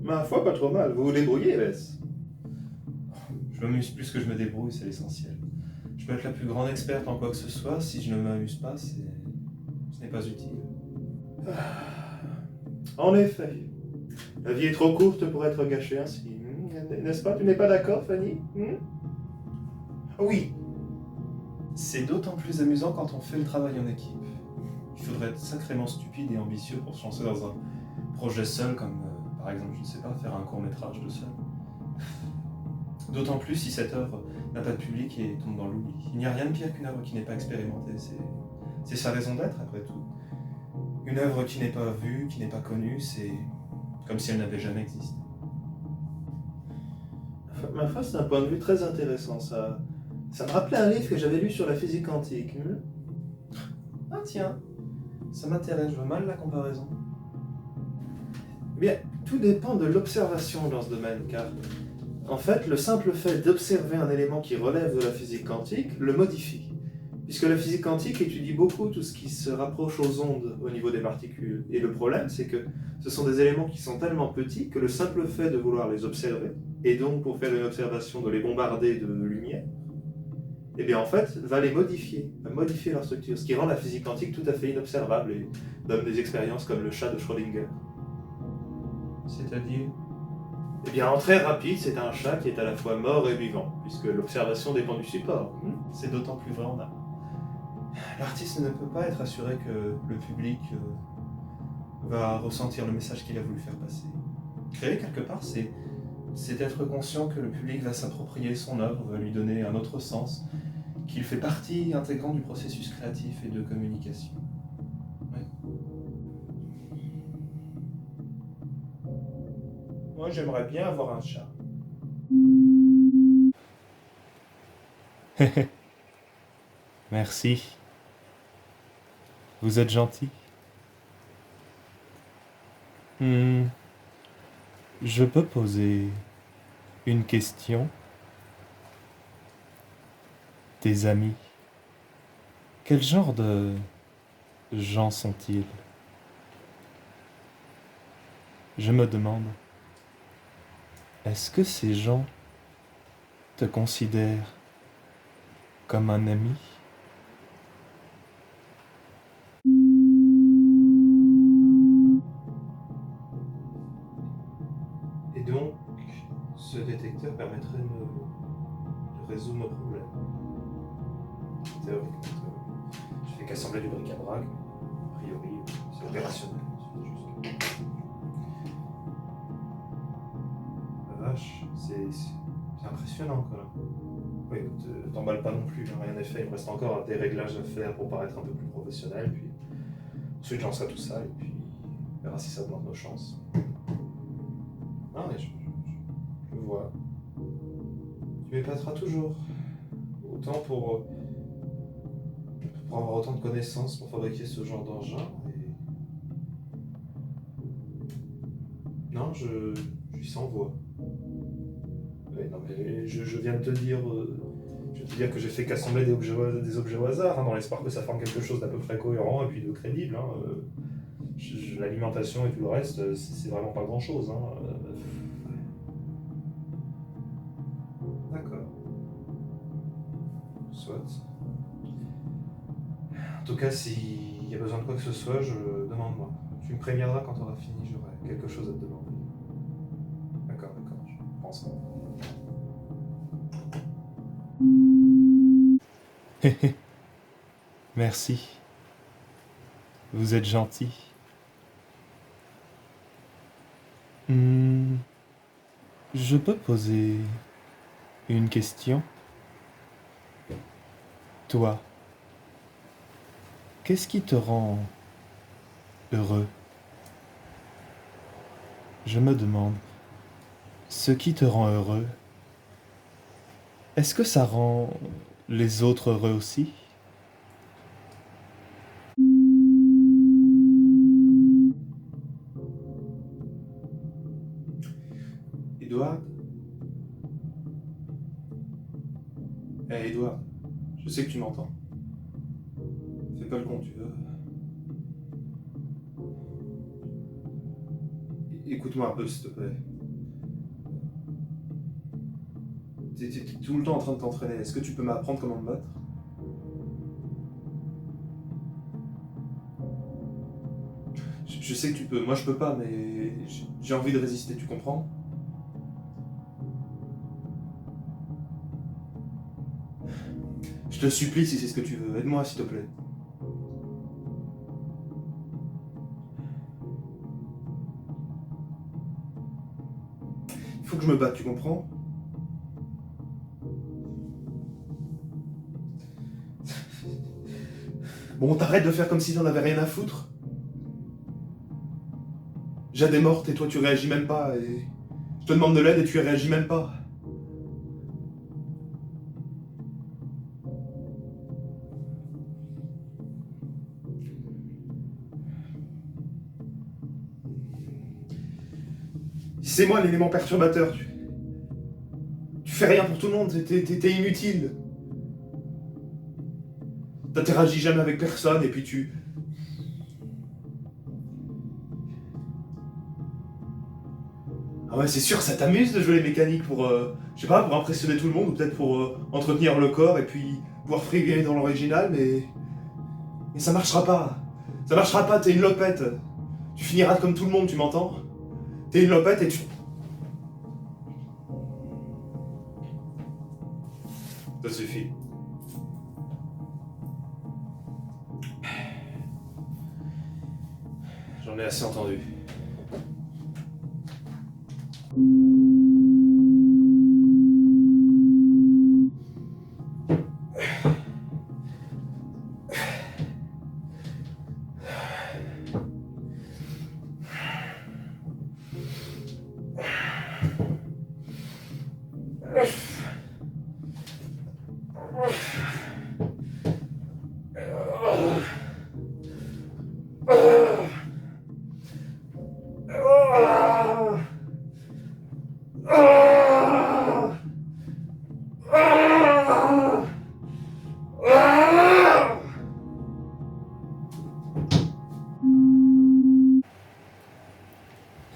Ma foi, pas trop mal. Vous vous débrouillez, Bess. Je m'amuse plus que je me débrouille, c'est l'essentiel. Je peux être la plus grande experte en quoi que ce soit, si je ne m'amuse pas, ce n'est pas utile. En effet, la vie est trop courte pour être gâchée ainsi. N'est-ce pas? Tu n'es pas d'accord, Fanny? Oui, c'est d'autant plus amusant quand on fait le travail en équipe. Il faudrait être sacrément stupide et ambitieux pour se lancer dans un projet seul, comme par exemple, je ne sais pas, faire un court-métrage tout seul. D'autant plus si cette œuvre n'a pas de public et tombe dans l'oubli. Il n'y a rien de pire qu'une œuvre qui n'est pas expérimentée, c'est sa raison d'être après tout. Une œuvre qui n'est pas vue, qui n'est pas connue, c'est comme si elle n'avait jamais existé. Ma foi, c'est un point de vue très intéressant, ça. Ça me rappelait un livre que j'avais lu sur la physique quantique. Ah tiens, ça m'intéresse, je vois mal la comparaison. Eh bien, tout dépend de l'observation dans ce domaine, car en fait, le simple fait d'observer un élément qui relève de la physique quantique le modifie. Puisque la physique quantique étudie beaucoup tout ce qui se rapproche aux ondes au niveau des particules. Et le problème, c'est que ce sont des éléments qui sont tellement petits que le simple fait de vouloir les observer, et donc pour faire une observation de les bombarder de lumière, eh bien en fait, va les modifier, va modifier leur structure, ce qui rend la physique quantique tout à fait inobservable et donne des expériences comme le chat de Schrödinger. C'est-à-dire? Eh bien, en très rapide, c'est un chat qui est à la fois mort et vivant, puisque l'observation dépend du support. C'est d'autant plus vrai en art. L'artiste ne peut pas être assuré que le public va ressentir le message qu'il a voulu faire passer. Créer quelque part, c'est être conscient que le public va s'approprier son œuvre, va lui donner un autre sens, qu'il fait partie intégrante du processus créatif et de communication. Oui. Moi, j'aimerais bien avoir un chat. Merci. Vous êtes gentil. Je peux poser une question? Tes amis, quel genre de gens sont-ils? Je me demande, est-ce que ces gens te considèrent comme un ami? Et donc, ce détecteur permettrait de résoudre nos problèmes. Théoriquement. Je fais qu'assembler du bric-à-brac, a priori, c'est opérationnel. La vache, c'est impressionnant, quoi. Oui, écoute, t'emballes pas non plus, hein, rien n'est fait. Il me reste encore des réglages à faire pour paraître un peu plus professionnel. Puis ensuite, j'en serai tout ça, et puis on verra si ça augmente nos chances. Ah, mais je vois. Tu m'épateras toujours. Autant pour avoir autant de connaissances pour fabriquer ce genre d'engin. Et... Non, je suis sans voix. Oui, non, mais je viens de te dire. Je viens de te dire que j'ai fait qu'assembler des objets au hasard, hein, dans l'espoir que ça forme quelque chose d'à peu près cohérent et puis de crédible. Hein. L'alimentation et tout le reste, c'est vraiment pas grand chose. Hein. D'accord. Soit. En tout cas, s'il y a besoin de quoi que ce soit, demande-moi. Tu me préviendras quand tu auras fini, j'aurai quelque chose à te demander. D'accord, je pense. Merci. Vous êtes gentil. Je peux poser une question? Toi, qu'est-ce qui te rend heureux? Je me demande, ce qui te rend heureux, est-ce que ça rend les autres heureux aussi? Edouard? Hé, Edouard, je sais que tu m'entends. Fais pas le con, tu veux. Écoute-moi un peu, s'il te plaît. T'es tout le temps en train de t'entraîner. Est-ce que tu peux m'apprendre comment me battre? Je sais que tu peux. Moi, je peux pas, mais j'ai envie de résister, tu comprends? Je te supplie si c'est ce que tu veux. Aide-moi, s'il te plaît. Il faut que je me batte, tu comprends? Bon, t'arrêtes de faire comme si t'en avais rien à foutre. Jade est morte et toi tu réagis même pas et je te demande de l'aide et tu y réagis même pas. C'est moi l'élément perturbateur. Tu fais rien pour tout le monde, t'es inutile. T'interagis jamais avec personne et puis tu... Ah ouais, c'est sûr, ça t'amuse de jouer les mécaniques pour, je sais pas, pour impressionner tout le monde ou peut-être pour entretenir le corps et puis pouvoir friguer dans l'original, mais ça marchera pas. Ça marchera pas, t'es une lopette. Tu finiras comme tout le monde, tu m'entends? T'es une lopette et tu... Ça suffit. J'en ai assez entendu.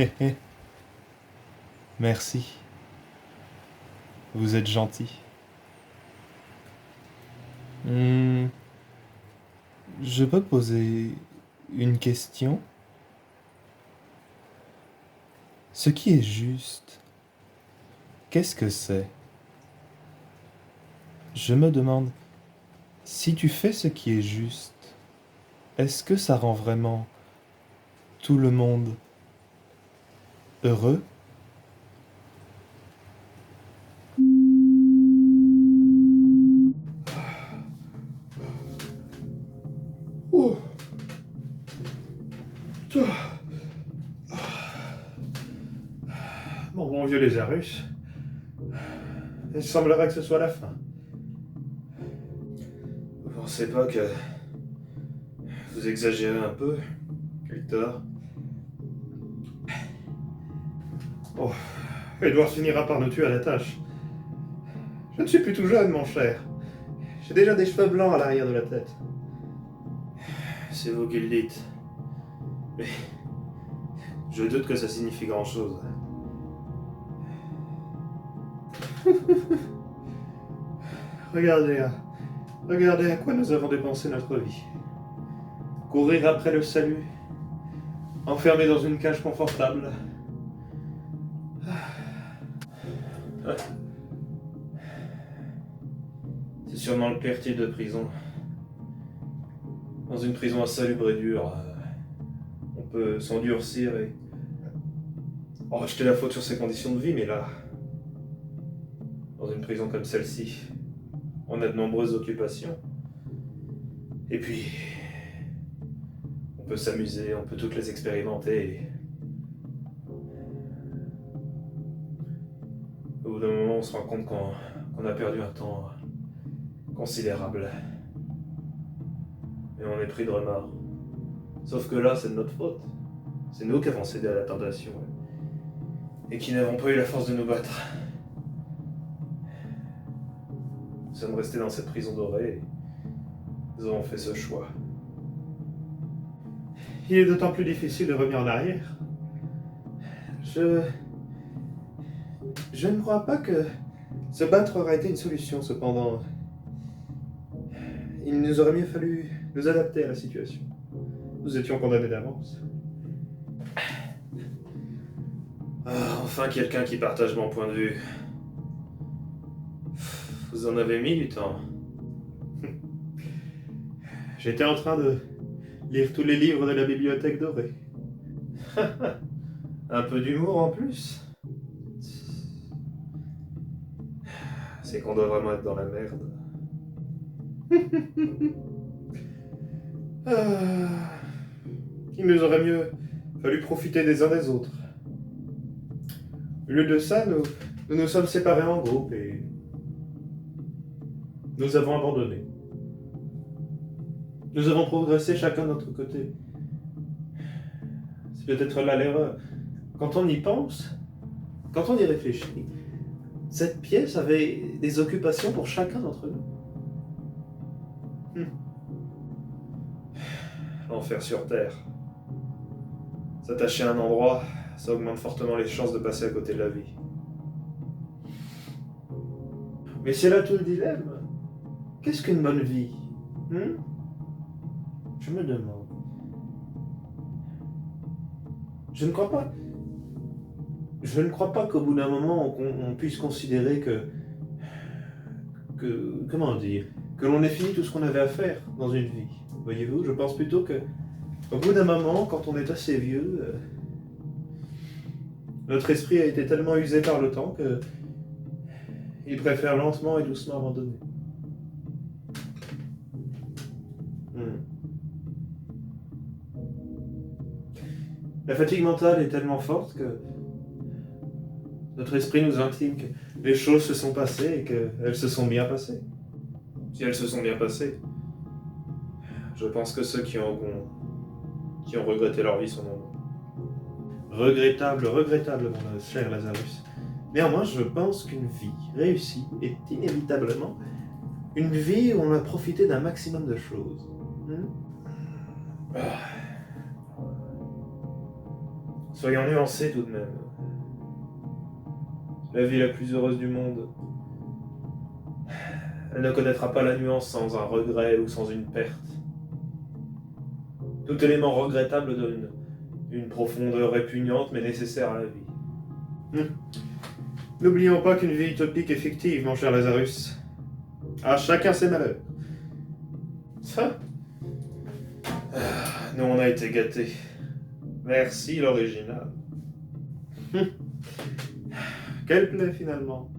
Hé hé. Merci. Vous êtes gentil. Je peux poser une question? Ce qui est juste, qu'est-ce que c'est? Je me demande, si tu fais ce qui est juste, est-ce que ça rend vraiment tout le monde heureux? Oh. Mon bon vieux Lézarus, il semblerait que ce soit la fin. Vous pensez pas que vous exagérez un peu, Victor? Oh, Edward finira par nous tuer à la tâche. Je ne suis plus tout jeune, mon cher. J'ai déjà des cheveux blancs à l'arrière de la tête. C'est vous qui le dites. Mais je doute que ça signifie grand-chose. Regardez à quoi nous avons dépensé notre vie. Courir après le salut, enfermé dans une cage confortable. C'est sûrement le pire type de prison. Dans une prison insalubre et dure, on peut s'endurcir et... Oh, jeter la faute sur ses conditions de vie, mais là... Dans une prison comme celle-ci, on a de nombreuses occupations. Et puis... On peut s'amuser, on peut toutes les expérimenter. Et... Au bout d'un moment, on se rend compte qu'on a perdu un temps considérable. Et on est pris de remords. Sauf que là, c'est de notre faute. C'est nous qui avons cédé à la tentation. Et qui n'avons pas eu la force de nous battre. Nous sommes restés dans cette prison dorée et nous avons fait ce choix. Il est d'autant plus difficile de revenir en arrière. Je ne crois pas que Se battre aurait été une solution, cependant. Il nous aurait mieux fallu nous adapter à la situation. Nous étions condamnés d'avance. Ah, enfin quelqu'un qui partage mon point de vue. Vous en avez mis du temps. J'étais en train de lire tous les livres de la bibliothèque dorée. Un peu d'humour en plus. C'est qu'on doit vraiment être dans la merde. Ah, il nous aurait mieux fallu profiter des uns des autres. Au lieu de ça, nous nous sommes séparés en groupes et nous avons abandonné. Nous avons progressé chacun de notre côté. C'est peut-être là l'erreur. Quand on y pense, quand on y réfléchit, cette pièce avait des occupations pour chacun d'entre nous. L'enfer sur Terre. S'attacher à un endroit, ça augmente fortement les chances de passer à côté de la vie. Mais c'est là tout le dilemme. Qu'est-ce qu'une bonne vie? Je me demande. Je ne crois pas qu'au bout d'un moment, on puisse considérer comment dire, que l'on ait fini tout ce qu'on avait à faire dans une vie. Voyez-vous, je pense plutôt que, au bout d'un moment, quand on est assez vieux, notre esprit a été tellement usé par le temps que il préfère lentement et doucement abandonner. La fatigue mentale est tellement forte que notre esprit nous intime que les choses se sont passées et qu'elles se sont bien passées. Si elles se sont bien passées, je pense que ceux qui ont regretté leur vie sont nombreux. Regrettable, mon cher Lazarus. Néanmoins, je pense qu'une vie réussie est inévitablement une vie où on a profité d'un maximum de choses. Soyons nuancés tout de même. La vie la plus heureuse du monde, elle ne connaîtra pas la nuance sans un regret ou sans une perte. Tout élément regrettable donne une profondeur répugnante mais nécessaire à la vie. N'oublions pas qu'une vie utopique est fictive, mon cher Lazarus. À chacun ses malheurs. Ça, nous on a été gâtés. Merci l'original. Quelle plaie finalement.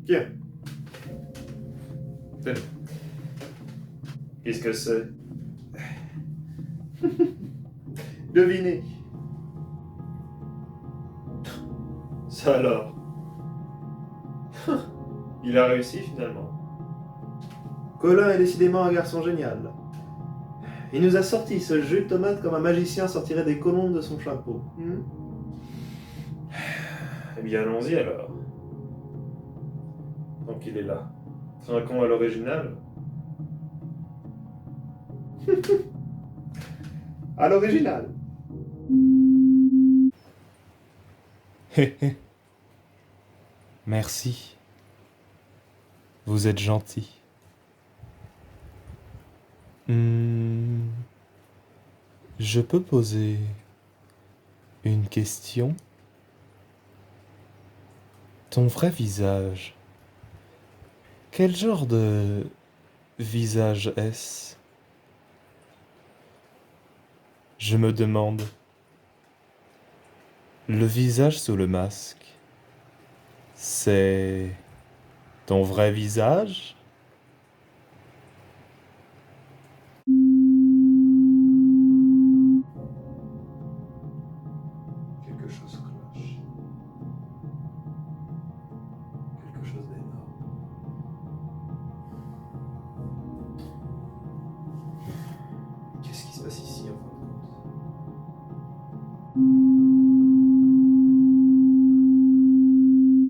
Tiens. Tenez. Qu'est-ce que c'est? Devinez. Ça alors. Il a réussi finalement. Colin est décidément un garçon génial. Il nous a sorti ce jus de tomate comme un magicien sortirait des colombes de son chapeau. Eh bien, allons-y alors. Tant qu'il est là. Trinquons à l'original. À l'original. Merci. Vous êtes gentil. Je peux poser une question? Ton vrai visage, quel genre de visage est-ce? Je me demande, le visage sous le masque, c'est ton vrai visage? Quelque chose cloche. Quelque chose d'énorme. Qu'est-ce qui se passe ici en fin de compte?